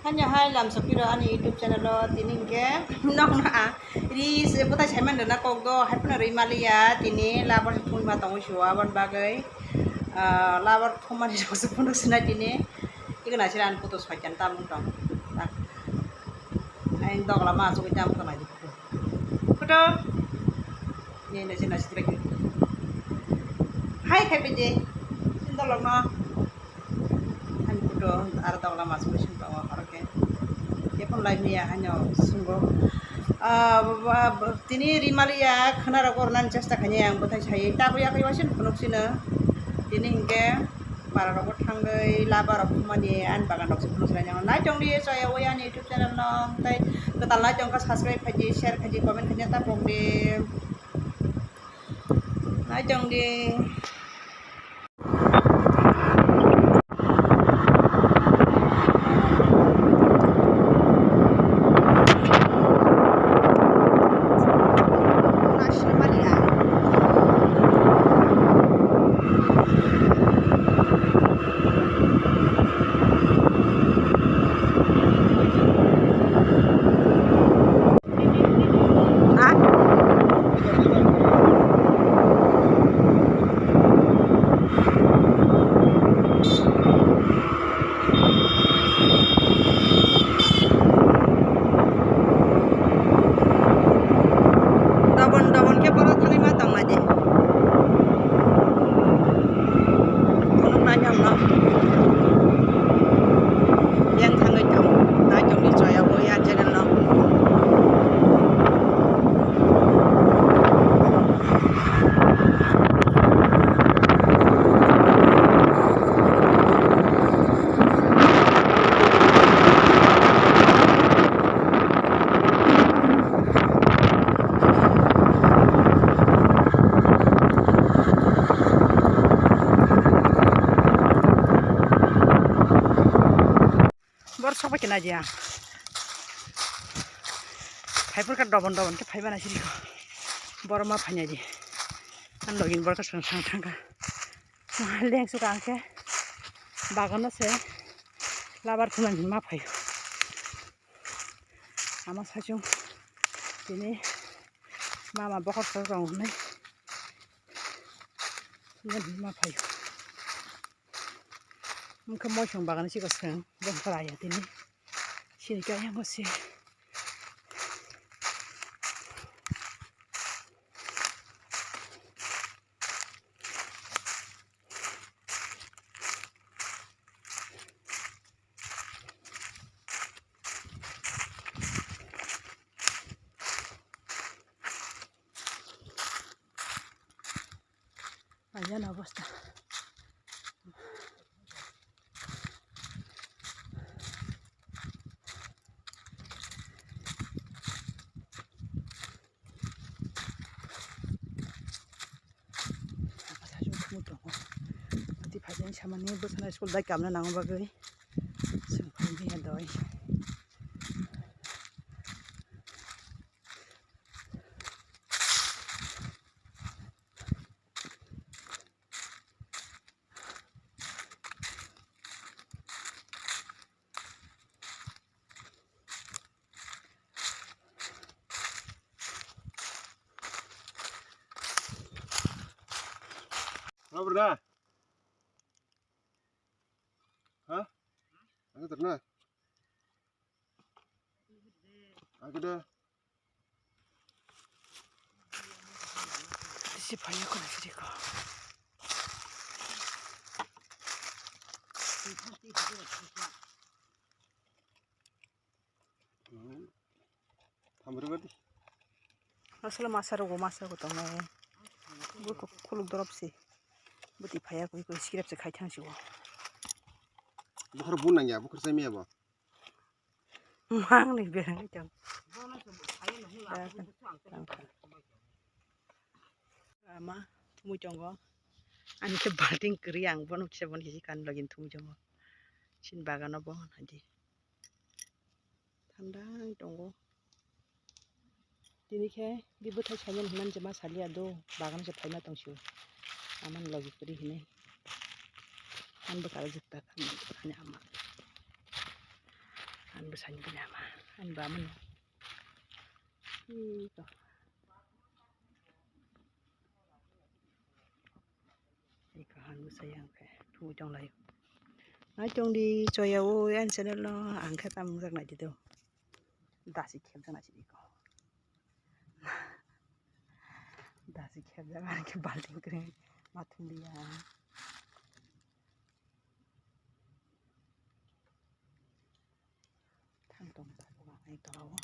hanya hai lam sapiro ani YouTube channel lo tini ke nong na ri se buta chaiman dana kok do hai puna ri malia tini labar pun ma tong shua ban bagai labar thomani so pun sina tini ikana chiran putus pakan tamung tong ai dog lama so jam ko mai kudo ni na sina sitra ki hai kai beje sindolong no han kudo ar dog lama so sin tawa harake pun live ni hanya sungguh tini rimalia khana rakornan cesta khanya yang botai chai ta ya kai wasin punuk sina tini hingke para rokok tanggai labar rok mani an bagan rok punuk sina yang nai jong di saya waya ni YouTube channel no tai ketal na jong ka subscribe khaji share khaji comment khanya ta pok di nai jong di sampai kena aja. Hyper kan dobon ke fiber nasi diko. Borma fanya aja. Kan login borka sang tangga. Mahal yang suka angke. Bagan se labar tulan ma fayo. Ama sajung ini mama bokor sorong nih. Ini ma fayo. Mungkin mau coba bagan sih kosong. Bongkar aja ini. Sini kayaknya masih. Ayan basta. Di pajan sama ni busana school dah kamna nang bagai. Sempurna dia doi. Apa berda? Hah? Aku terna. Aku dah. Siapa yang kau nasi diko? Hambar berdi. Asal masa ko tong nai. Buku kuluk drop sih. Buti payah ko skirap se kaitan sih wo. Bukan bunang ya, bukan semi ya, Bang. Mang nih biar ngecang. Ama tumu jongo. Ani ke balting keriang bon se bon hisikan login tumu jongo. Sin bagan apa aja. Tandang jongo. Dini ke di butai samen hinan jema salia do bagan se paina tong siu. Aman lagi keri ini. An bekal jutta kan hanya ama. 안 부산이냐 마. 안 봐면 이거. 이거 한 부서양 그 두 trong này. Nói chung đi chơi vui anh sẽ nó ăn cái tâm rất là chị đâu. Ta sẽ kẹp ra là chị đi có. Ta sẽ kẹp ra cái bàn tiếng cái mà thùng đi à. Thằng tổng tài của bạn ấy tao.